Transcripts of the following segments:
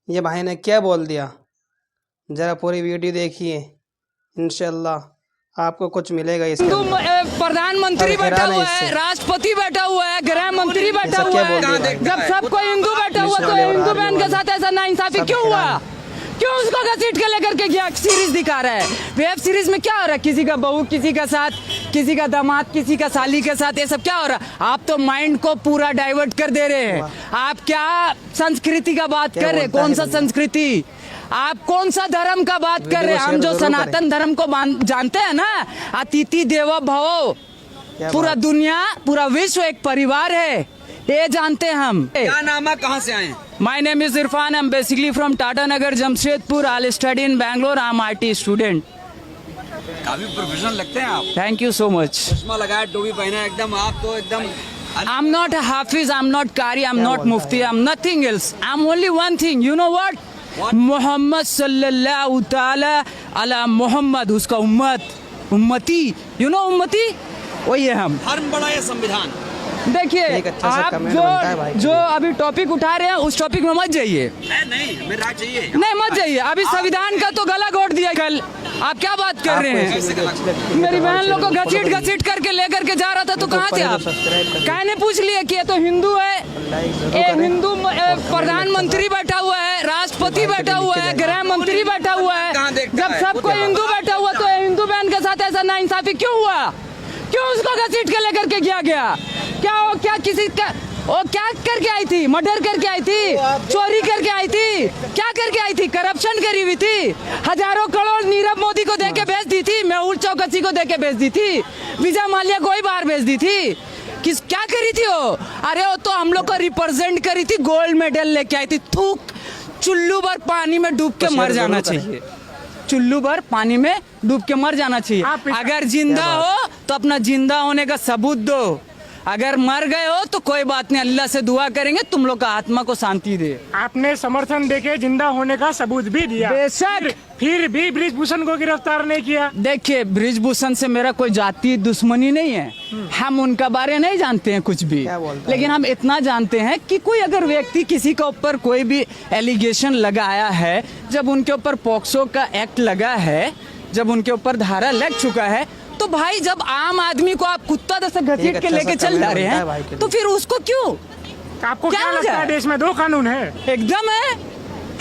ये भाई ने क्या बोल दिया, जरा पूरी वीडियो देखिए, इंशाल्लाह आपको कुछ मिलेगा इसके हिंदू अंदर। प्रधानमंत्री अब बैठा हैरान है हुआ है, इससे। राष्ट्रपति बैठा हुआ है, गृह मंत्री बैठा सब हुआ क्या है। बोल दिया भाई? जब सब कोई हिंदू बैठा हुआ तो हिंदू बहन के साथ ऐसा नाइंसाफी सब क्यों हुआ? हैरान क्यों उसको घसीट के लेकर के गया? सीरीज दिखा रहा है, वेब सीरीज में क्या हो रहा है? किसी का बहू किसी का साथ, किसी का दामाद किसी का साली के साथ, ये सब क्या हो रहा है? आप तो माइंड को पूरा डाइवर्ट कर दे रहे हैं। आप क्या संस्कृति का बात कर रहे हैं? कौन सा संस्कृति? आप कौन सा धर्म का बात कर रहे हैं? हम जो सनातन धर्म को जानते हैं ना, अतिथि देवो भव, पूरा दुनिया पूरा विश्व एक परिवार है, ये जानते हैं हम। क्या नाम है, कहाँ से आए? My name is Irfan. I'm basically from Tata Nagar, Jamshedpur. I'll study in Bangalore. I'm IT student. काफी प्रोफेशनल लगते हैं आप। Thank you so much. चश्मा लगाया, टोपी पहना, एकदम आप तो एकदम। I'm not a Hafiz. I'm not Qari. I'm not Mufti. I'm nothing else. I'm only one thing. You know what? Muhammad sallallahu ta'ala ala Muhammad. उसका उम्मती. You know उम्मती? वही है हम। धर्म बड़ा या संविधान? देखिए, एक अच्छा सा आप कमेंट बनता है भाई। जो अभी टॉपिक उठा रहे हैं उस टॉपिक में मत जाइए। नहीं, हमें राय चाहिए। नहीं मत जाइए। अभी संविधान का तो गला घोट दिया कल। आप क्या बात कर रहे हैं? मेरी बहन लोग को घसीट करके लेकर के जा रहा था, तो कहाँ थे आप? कहने पूछ लिए कि ये तो हिंदू है, ये हिंदू प्रधानमंत्री बैठा हुआ है, राष्ट्रपति बैठा हुआ है, गृह मंत्री बैठा हुआ है। जब सब कोई हिंदू बैठा हुआ तो हिंदू बहन के साथ ऐसा नाइंसाफी क्यों हुआ? क्यों उसको घसीट के लेकर के गया? क्या किसी का वो क्या करके आई थी? मर्डर करके आई थी, चोरी करके आई थी, क्या करके आई थी? करप्शन करी हुई थी, हजारों करोड़ नीरव मोदी को देके भेज दी थी, मेहुल चौकसी को देके भेज दी थी, विजय माल्या को ही बाहर भेज दी थी। क्या करी थी वो? अरे वो तो हम लोग को रिप्रेजेंट करी थी, गोल्ड मेडल लेके आई थी। थूक चुल्लू भर पानी में डूब के मर जाना चाहिए, चुल्लू भर पानी में डूब के मर जाना चाहिए। अगर जिंदा हो तो अपना जिंदा होने का सबूत दो, अगर मर गए हो तो कोई बात नहीं, अल्लाह से दुआ करेंगे तुम लोग का आत्मा को शांति दे। आपने समर्थन देके जिंदा होने का सबूत भी दिया, बेशक। फिर भी बृजभूषण को गिरफ्तार नहीं किया। देखिए, बृजभूषण से मेरा कोई जाति दुश्मनी नहीं है, हम उनका बारे नहीं जानते हैं कुछ भी, लेकिन हम इतना जानते हैं कि कोई अगर व्यक्ति किसी के ऊपर कोई भी एलिगेशन लगाया है, जब उनके ऊपर पॉक्सो का एक्ट लगा है, जब उनके ऊपर धारा लग चुका है, तो भाई जब आम आदमी को आप कुत्ता जैसे घसीट के लेके चल जा रहे हैं, तो फिर उसको क्यों? आपको क्या लगता है देश में दो कानून है? एकदम है।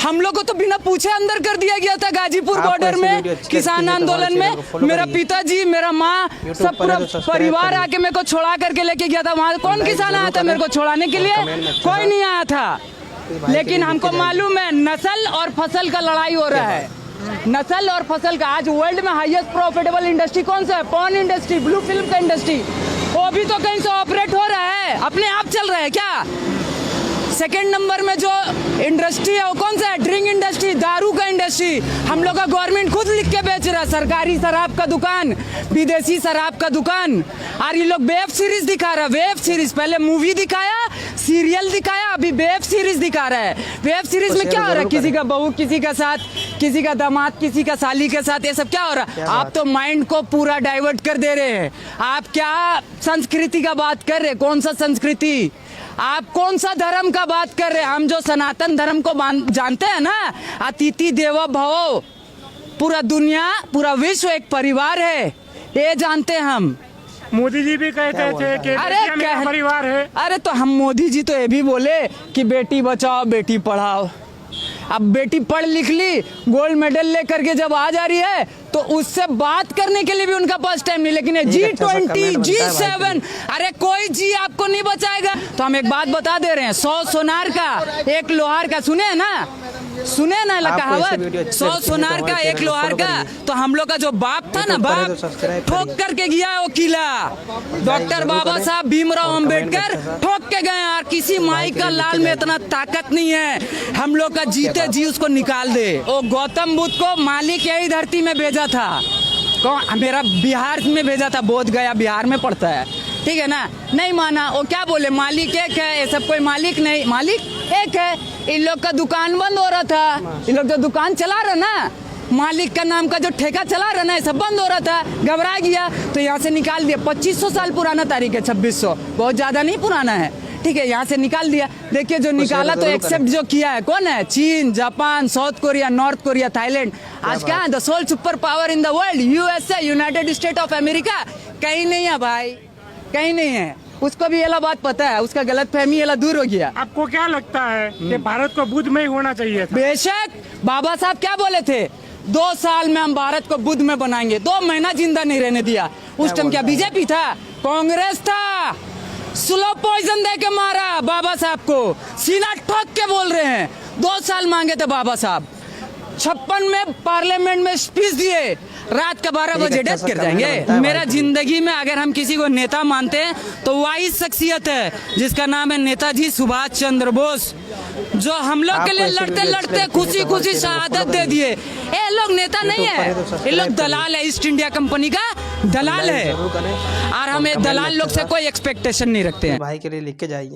हम लोग को तो बिना पूछे अंदर कर दिया गया था गाजीपुर बॉर्डर में, किसान आंदोलन में। मेरा पिताजी, मेरा माँ, सब पूरा परिवार आके मेरे को छोड़ा करके लेके गया था। वहाँ कौन किसान आया था मेरे को छोड़ाने के लिए? कोई नहीं आया था। लेकिन हमको मालूम है नस्ल और फसल का लड़ाई हो रहा है, नस्ल और फसल का। आज वर्ल्ड में हाईएस्ट प्रॉफिटेबल इंडस्ट्री कौन सा है? पॉर्न इंडस्ट्री, ब्लू फिल्म का इंडस्ट्री। वो भी तो कहीं से ऑपरेट हो रहा है, अपने आप चल रहा है क्या? सेकंड नंबर में जो इंडस्ट्री है वो कौन सा है? ड्रिंक इंडस्ट्री, दारू का इंडस्ट्री। हम लोग का गवर्नमेंट खुद लिख के बेच रहा है, सरकारी शराब का दुकान, विदेशी शराब का दुकान। और ये लोग वेब सीरीज दिखा रहा है, वेब सीरीज। पहले मूवी दिखाया, सीरियल दिखाया, अभी वेब सीरीज दिखा रहा है। वेब सीरीज में क्या हो रहा है? किसी का बहू किसी का साथ, किसी का दामाद किसी का साली के साथ, ये सब क्या हो रहा है? आप तो माइंड को पूरा डाइवर्ट कर दे रहे हैं। आप क्या संस्कृति का बात कर रहे हैं? कौन सा संस्कृति? आप कौन सा धर्म का बात कर रहे हैं? हम जो सनातन धर्म को जानते हैं ना, अतिथि देवो भव, पूरा दुनिया पूरा विश्व एक परिवार है, ये जानते हैं हम। मोदी जी भी कहते थे कि मेरा परिवार है। अरे तो हम मोदी जी तो ये भी बोले कि बेटी बचाओ बेटी पढ़ाओ। अब बेटी पढ़ लिख ली, गोल्ड मेडल लेकर के जब आ जा रही है तो उससे बात करने के लिए भी उनका पास टाइम नहीं। लेकिन G20, G7, अरे कोई जी आपको नहीं बचाएगा। तो हम एक बात बता दे रहे हैं, 100 सोनार का 1 लोहार का, सुने ना कहावत, 100 सोनार का 1 लोहार का। तो हम लोग का जो बाप था ना, बाप ठोक करके गया वो किला, डॉक्टर बाबा साहब भीमराव अंबेडकर ठोक के गए। और किसी माई का लाल में इतना ताकत नहीं है हम लोग का जीते जी उसको निकाल दे। वो गौतम बुद्ध को मालिक यही धरती में भेजा था, कौन? मेरा बिहार में भेजा था, बोध गया बिहार में पड़ता है, ठीक है ना? नहीं माना, वो क्या बोले? मालिक एक है, ये सब कोई मालिक नहीं, मालिक एक है। इन लोग का दुकान बंद हो रहा था, इन लोग जो दुकान चला रहा ना, मालिक का नाम का जो ठेका चला रहा ना, सब बंद हो रहा था, घबरा गया तो यहाँ से निकाल दिया। 2500 साल पुराना तारीख है, 2600, बहुत ज्यादा नहीं पुराना है, ठीक है, यहाँ से निकाल दिया। देखिए जो निकाला तो जरूर एक्सेप्ट जो किया है कौन है? चीन, Japan, South Korea, North Korea, Thailand. आज क्या है? The sole super power in the world, USA, United State of America, कहीं नहीं है भाई, कहीं नहीं है। उसको भी ये बात पता है, उसका गलत फहमी ये दूर हो गया। आपको क्या लगता है कि भारत को बुद्ध में ही होना चाहिए था? बेशक, बाबा साहब क्या बोले थे? 2 साल में हम भारत को बुद्ध में बनाएंगे। 2 महीना जिंदा नहीं रहने दिया। उस टाइम क्या बीजेपी था? कांग्रेस था। स्लो पॉइजन दे के मारा बाबा साहब को, सीना ठोक के बोल रहे हैं। 2 साल मांगे थे बाबा साहब। 56 में पार्लियामेंट में स्पीच दिए, रात का 12 बजे डेथ कर जाएंगे। मेरा जिंदगी में अगर हम किसी को नेता मानते हैं तो वही शख्सियत है जिसका नाम है नेताजी सुभाष चंद्र बोस, जो हम लोग के लिए लड़ते लड़ते खुशी खुशी शहादत दे दिए। ये लोग नेता नहीं है, ये लोग दलाल है, ईस्ट इंडिया कंपनी का दलाल है। और हम दलाल लोग से कोई एक्सपेक्टेशन नहीं रखते हैं। भाई के लिए लिख के जाइए।